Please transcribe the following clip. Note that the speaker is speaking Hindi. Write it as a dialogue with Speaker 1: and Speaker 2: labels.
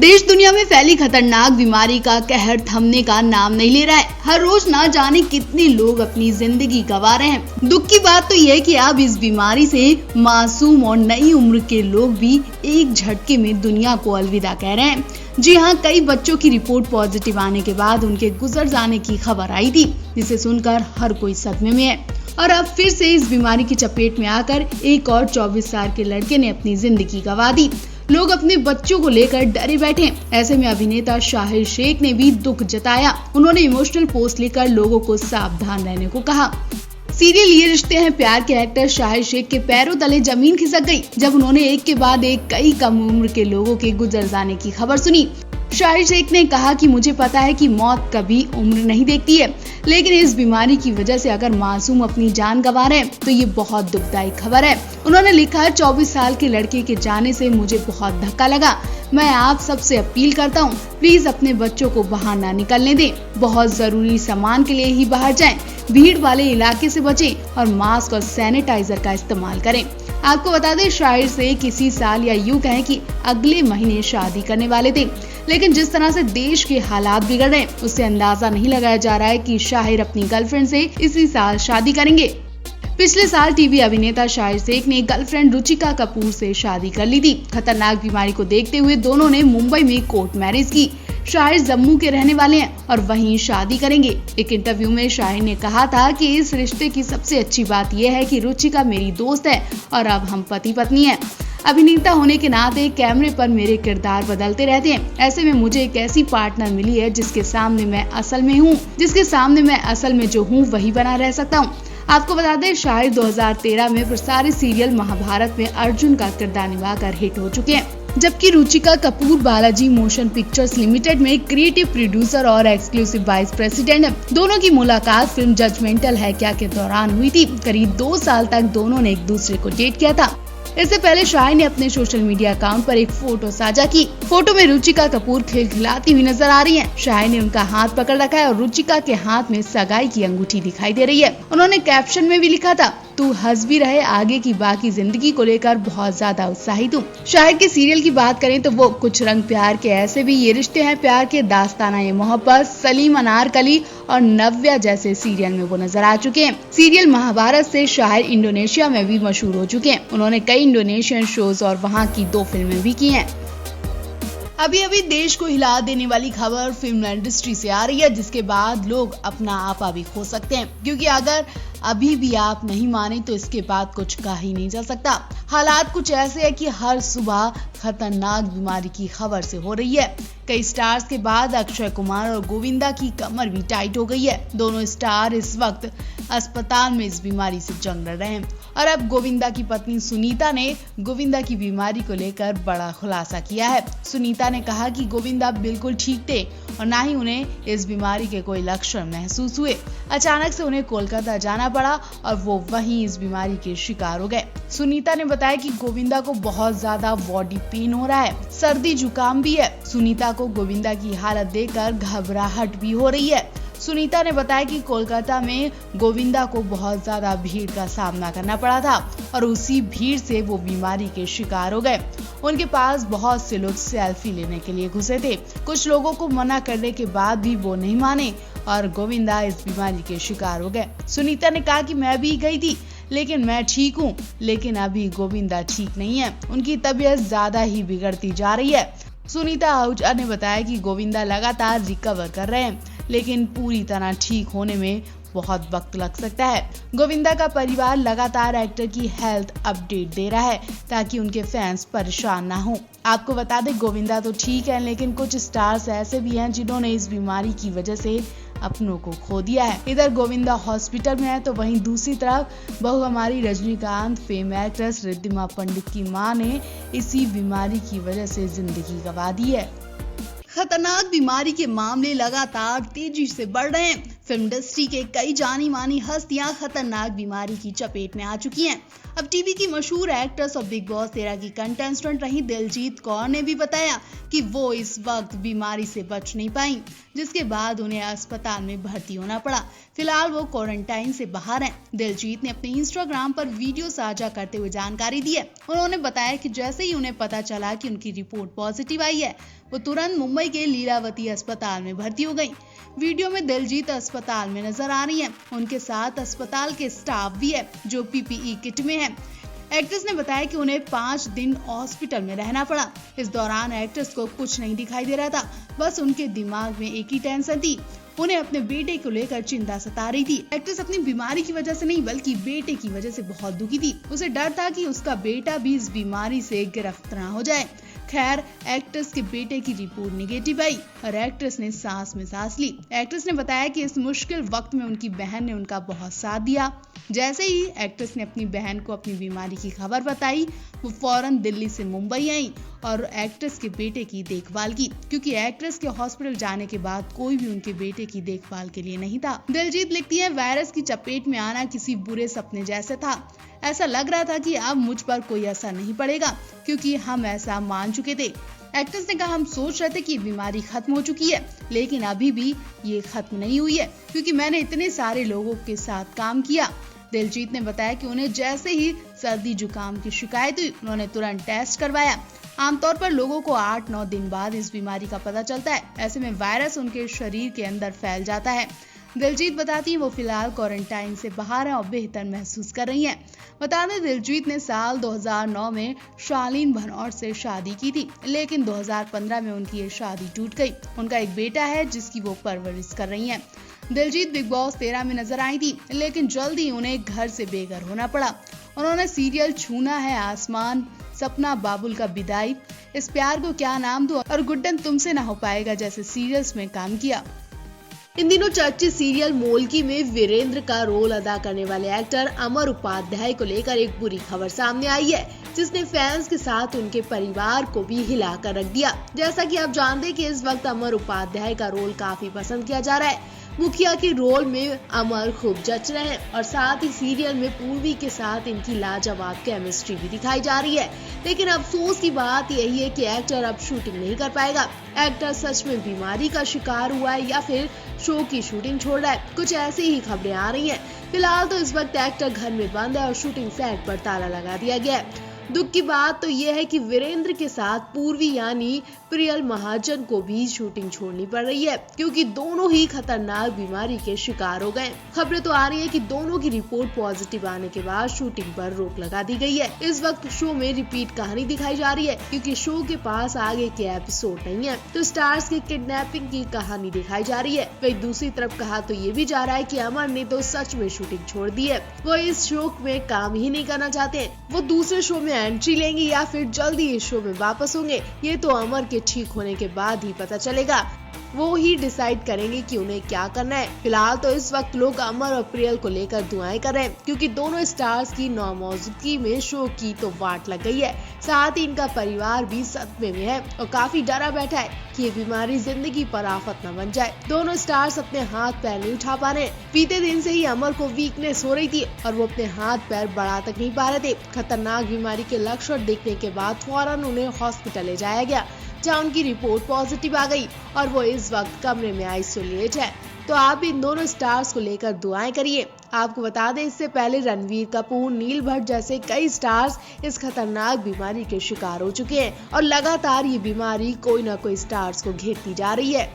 Speaker 1: देश दुनिया में फैली खतरनाक बीमारी का कहर थमने का नाम नहीं ले रहा है। हर रोज ना जाने कितने लोग अपनी जिंदगी गंवा रहे हैं। दुख की बात तो यह है कि अब इस बीमारी से मासूम और नई उम्र के लोग भी एक झटके में दुनिया को अलविदा कह रहे हैं। जी हाँ, कई बच्चों की रिपोर्ट पॉजिटिव आने के बाद उनके गुजर जाने की खबर आई थी, जिसे सुनकर हर कोई सदमे में है। और अब फिर से इस बीमारी की चपेट में आकर एक और 24 साल के लड़के ने अपनी जिंदगी गंवा दी। लोग अपने बच्चों को लेकर डरे बैठे। ऐसे में अभिनेता शाहिर शेख ने भी दुख जताया। उन्होंने इमोशनल पोस्ट लेकर लोगों को सावधान रहने को कहा। सीरियल ये रिश्ते हैं प्यार के एक्टर शाहिर शेख के पैरों तले जमीन खिसक गई जब उन्होंने एक के बाद एक कई कम उम्र के लोगों के गुजर जाने की खबर सुनी। शाहिर शेख ने कहा कि मुझे पता है कि मौत कभी उम्र नहीं देखती है, लेकिन इस बीमारी की वजह से अगर मासूम अपनी जान गंवा रहे हैं तो ये बहुत दुखदायी खबर है। उन्होंने लिखा, 24 साल के लड़के के जाने से मुझे बहुत धक्का लगा। मैं आप सबसे अपील करता हूँ, प्लीज अपने बच्चों को बाहर ना निकलने दें। बहुत जरूरी सामान के लिए ही बाहर जाएं। भीड़ वाले इलाके से बचें और मास्क और सैनिटाइजर का इस्तेमाल करें। आपको बता दें, शाहिर से किसी साल या यूं कहें कि अगले महीने शादी करने वाले थे, लेकिन जिस तरह से देश के हालात बिगड़ रहे हैं उससे अंदाजा नहीं लगाया जा रहा है कि शाहिर अपनी गर्लफ्रेंड से इसी साल शादी करेंगे। पिछले साल टीवी अभिनेता शाहिर शेख ने गर्लफ्रेंड रुचिका कपूर से शादी कर ली थी। खतरनाक बीमारी को देखते हुए दोनों ने मुंबई में कोर्ट मैरिज की। शाहिर जम्मू के रहने वाले हैं और वहीं शादी करेंगे। एक इंटरव्यू में शाहिर ने कहा था कि इस रिश्ते की सबसे अच्छी बात यह है कि रुचिका मेरी दोस्त है और अब हम पति पत्नी हैं। अभिनेता होने के नाते कैमरे पर मेरे किरदार बदलते रहते हैं। ऐसे में मुझे एक ऐसी पार्टनर मिली है जिसके सामने मैं असल में जो हूँ वही बना रह सकता हूँ। आपको बता दें, शाहिर 2013 में प्रसारित सीरियल महाभारत में अर्जुन का किरदार निभाकर हिट हो चुके हैं, जबकि Ruchika Kapoor Balaji motion pictures limited में क्रिएटिव प्रोड्यूसर और एक्सक्लूसिव वाइस प्रेसिडेंट है। दोनों की मुलाकात फिल्म जजमेंटल है क्या के दौरान हुई थी। करीब 2 साल तक दोनों ने एक दूसरे को डेट किया था। इससे पहले शाहिर ने अपने सोशल मीडिया अकाउंट पर एक फोटो साझा की। फोटो में रुचिका कपूर खिलखिलाती हुई नजर आ रही हैं। शाहिर ने उनका हाथ पकड़ रखा है और रुचिका के हाथ में सगाई की अंगूठी दिखाई दे रही है। उन्होंने कैप्शन में भी लिखा था, तू हंस भी रहे, आगे की बाकी जिंदगी को लेकर बहुत ज्यादा उत्साहित हूँ। शाहिर के सीरियल की बात करें तो वो कुछ रंग प्यार के, ऐसे भी ये रिश्ते हैं प्यार के, दास्ताना ये मोहब्बत, सलीम अनारकली और नव्या जैसे सीरियल में वो नजर आ चुके हैं। सीरियल महाभारत से शाहिर इंडोनेशिया में भी मशहूर हो चुके हैं। उन्होंने कई इंडोनेशियन शोज और वहाँ की 2 फिल्में भी की हैं। अभी देश को हिला देने वाली खबर फिल्म इंडस्ट्री से आ रही है, जिसके बाद लोग अपना आपा भी खो सकते हैं, क्योंकि अगर अभी भी आप नहीं माने तो इसके बाद कुछ कहा ही नहीं जा सकता। हालात कुछ ऐसे है कि हर सुबह खतरनाक बीमारी की खबर से हो रही है। कई स्टार्स के बाद अक्षय कुमार और गोविंदा की कमर भी टाइट हो गई है। दोनों स्टार इस वक्त अस्पताल में इस बीमारी से जंग लड़ रहे हैं और अब गोविंदा की पत्नी सुनीता ने गोविंदा की बीमारी को लेकर बड़ा खुलासा किया है। सुनीता ने कहा कि गोविंदा बिल्कुल ठीक थे और ना ही उन्हें इस बीमारी के कोई लक्षण महसूस हुए। अचानक से उन्हें कोलकाता जाना पड़ा और वो वहीं इस बीमारी के शिकार हो गए। सुनीता ने बताया कि गोविंदा को बहुत ज्यादा बॉडी पेन हो रहा है, सर्दी जुकाम भी है। सुनीता को गोविंदा की हालत देखकर घबराहट भी हो रही है। सुनीता ने बताया कि कोलकाता में गोविंदा को बहुत ज्यादा भीड़ का सामना करना पड़ा था और उसी भीड़ से वो बीमारी के शिकार हो गए। उनके पास बहुत से लोग सेल्फी लेने के लिए घुसे थे। कुछ लोगों को मना करने के बाद भी वो नहीं माने और गोविंदा इस बीमारी के शिकार हो गए। सुनीता ने कहा कि मैं भी गई थी, लेकिन मैं ठीक हूँ, लेकिन अभी गोविंदा ठीक नहीं है। उनकी तबीयत ज्यादा ही बिगड़ती जा रही है। सुनीता आहूजा ने बताया कि गोविंदा लगातार रिकवर कर रहे हैं, लेकिन पूरी तरह ठीक होने में बहुत वक्त लग सकता है। गोविंदा का परिवार लगातार एक्टर की हेल्थ अपडेट दे रहा है ताकि उनके फैंस परेशान ना हो। आपको बता दें, गोविंदा तो ठीक है, लेकिन कुछ स्टार्स ऐसे भी हैं जिन्होंने इस बीमारी की वजह से अपनों को खो दिया है। इधर गोविंदा हॉस्पिटल में है तो वहीं दूसरी तरफ बहू हमारी रजनीकांत फेम एक्ट्रेस रिद्धिमा पंडित की मां ने इसी बीमारी की वजह से जिंदगी गंवा दी है। खतरनाक बीमारी के मामले लगातार तेजी से बढ़ रहे हैं। फिल्म इंडस्ट्री के कई जानी मानी हस्तियां खतरनाक बीमारी की चपेट में आ चुकी हैं। अब टीवी की मशहूर एक्ट्रेस और बिग बॉस 13 की कंटेस्टेंट रही दिलजीत कौर ने भी बताया कि वो इस वक्त बीमारी से बच नहीं पाई, जिसके बाद उन्हें अस्पताल में भर्ती होना पड़ा। फिलहाल वो क्वारंटाइन से बाहर हैं। दिलजीत ने अपने इंस्टाग्राम पर वीडियो साझा करते हुए जानकारी दी है। उन्होंने बताया कि जैसे ही उन्हें पता चला कि उनकी रिपोर्ट पॉजिटिव आई है, वो तुरंत मुंबई के लीलावती अस्पताल में भर्ती हो गई। वीडियो में दिलजीत अस्पताल में नजर आ रही हैं। उनके साथ अस्पताल के स्टाफ भी है जो पीपीई किट में है। एक्ट्रेस ने बताया कि उन्हें 5 दिन हॉस्पिटल में रहना पड़ा। इस दौरान एक्ट्रेस को कुछ नहीं दिखाई दे रहा था, बस उनके दिमाग में एक ही टेंशन थी। उन्हें अपने बेटे को लेकर चिंता सता रही थी। एक्ट्रेस अपनी बीमारी की वजह से नहीं बल्कि बेटे की वजह से बहुत दुखी थी। उसे डर था कि उसका बेटा भी इस बीमारी से गिरफ्तार न हो जाए। खैर, एक्ट्रेस के बेटे की रिपोर्ट निगेटिव आई और एक्ट्रेस ने सांस में सांस ली। एक्ट्रेस ने बताया कि इस मुश्किल वक्त में उनकी बहन ने उनका बहुत साथ दिया। जैसे ही एक्ट्रेस ने अपनी बहन को अपनी बीमारी की खबर बताई, वो फौरन दिल्ली से मुंबई आई और एक्ट्रेस के बेटे की देखभाल की, क्योंकि एक्ट्रेस के हॉस्पिटल जाने के बाद कोई भी उनके बेटे की देखभाल के लिए नहीं था। दिलजीत लिखती है, वायरस की चपेट में आना किसी बुरे सपने जैसे था। ऐसा लग रहा था कि अब मुझ पर कोई असर नहीं पड़ेगा, क्योंकि हम ऐसा मान चुके थे। एक्ट्रेस ने कहा, हम सोच रहे थे कि बीमारी खत्म हो चुकी है, लेकिन अभी भी ये खत्म नहीं हुई है, क्योंकि मैंने इतने सारे लोगों के साथ काम किया। दिलजीत ने बताया कि उन्हें जैसे ही सर्दी जुकाम की शिकायत हुई, उन्होंने तुरंत टेस्ट करवाया। आमतौर पर लोगों को 8-9 दिन बाद इस बीमारी का पता चलता है। ऐसे में वायरस उनके शरीर के अंदर फैल जाता है। दिलजीत बताती हैं वो फिलहाल क्वारंटाइन से बाहर हैं और बेहतर महसूस कर रही हैं। बता दें, दिलजीत ने साल 2009 में शालीन भनौट से शादी की थी, लेकिन 2015 में उनकी ये शादी टूट गई। उनका एक बेटा है जिसकी वो परवरिश कर रही हैं। दिलजीत बिग बॉस 13 में नजर आई थी, लेकिन जल्द ही उन्हें घर से बेघर होना पड़ा। उन्होंने सीरियल छूना है आसमान, सपना बाबुल का विदाई, इस प्यार को क्या नाम दूं और गुड्डन तुमसे ना हो पाएगा जैसे सीरियल्स में काम किया। इन दिनों चर्चित सीरियल मोलकी में वीरेंद्र का रोल अदा करने वाले एक्टर अमर उपाध्याय को लेकर एक बुरी खबर सामने आई है, जिसने फैंस के साथ उनके परिवार को भी हिलाकर रख दिया। जैसा कि आप जानते हैं कि इस वक्त अमर उपाध्याय का रोल काफी पसंद किया जा रहा है। मुखिया के रोल में अमर खूब जच रहे हैं और साथ ही सीरियल में पूर्वी के साथ इनकी लाजवाब केमिस्ट्री भी दिखाई जा रही है। लेकिन अफसोस की बात यही है कि एक्टर अब शूटिंग नहीं कर पाएगा। एक्टर सच में बीमारी का शिकार हुआ है या फिर शो की शूटिंग छोड़ रहा है, कुछ ऐसी ही खबरें आ रही हैं। फिलहाल तो इस वक्त एक्टर घर में बंद है और शूटिंग सेट पर ताला लगा दिया गया है। दुख की बात तो यह है कि वीरेंद्र के साथ पूर्वी यानी प्रियल महाजन को भी शूटिंग छोड़नी पड़ रही है, क्योंकि दोनों ही खतरनाक बीमारी के शिकार हो गए। खबरें तो आ रही है कि दोनों की रिपोर्ट पॉजिटिव आने के बाद शूटिंग पर रोक लगा दी गई है। इस वक्त शो में रिपीट कहानी दिखाई जा रही है, क्योंकि शो के पास आगे के एपिसोड नहीं है, तो स्टार्स की किडनैपिंग की कहानी दिखाई जा रही है। वही दूसरी तरफ कहा तो ये भी जा रहा है कि अमर ने तो सच में शूटिंग छोड़ दी है, वो इस शो में काम ही नहीं करना चाहते। वो दूसरे शो में एंट्री लेंगे या फिर जल्दी इस शो में वापस होंगे, ये तो अमर के ठीक होने के बाद ही पता चलेगा। वो ही डिसाइड करेंगे कि उन्हें क्या करना है। फिलहाल तो इस वक्त लोग अमर और प्रियल को लेकर दुआएं कर रहे हैं, क्योंकि दोनों स्टार्स की नामौजूदगी में शो की तो वाट लग गई है। साथ ही इनका परिवार भी सदमे में है और काफी डरा बैठा है कि ये बीमारी जिंदगी पर आफत न बन जाए। दोनों स्टार्स अपने हाथ पैर नहीं उठा पा रहे। बीते दिन से ही अमर को वीकनेस हो रही थी और वो अपने हाथ पैर बढ़ा तक नहीं पा रहे थे। खतरनाक बीमारी के लक्षण देखने के बाद फौरन उन्हें हॉस्पिटल ले जाया गया, जहां उनकी रिपोर्ट पॉजिटिव आ गई और वो इस वक्त कमरे में आइसोलेट है। तो आप इन दोनों स्टार्स को लेकर दुआएं करिए। आपको बता दें, इससे पहले रणवीर कपूर, नील भट्ट जैसे कई स्टार्स इस खतरनाक बीमारी के शिकार हो चुके हैं और लगातार ये बीमारी कोई ना कोई स्टार्स को घेरती जा रही है।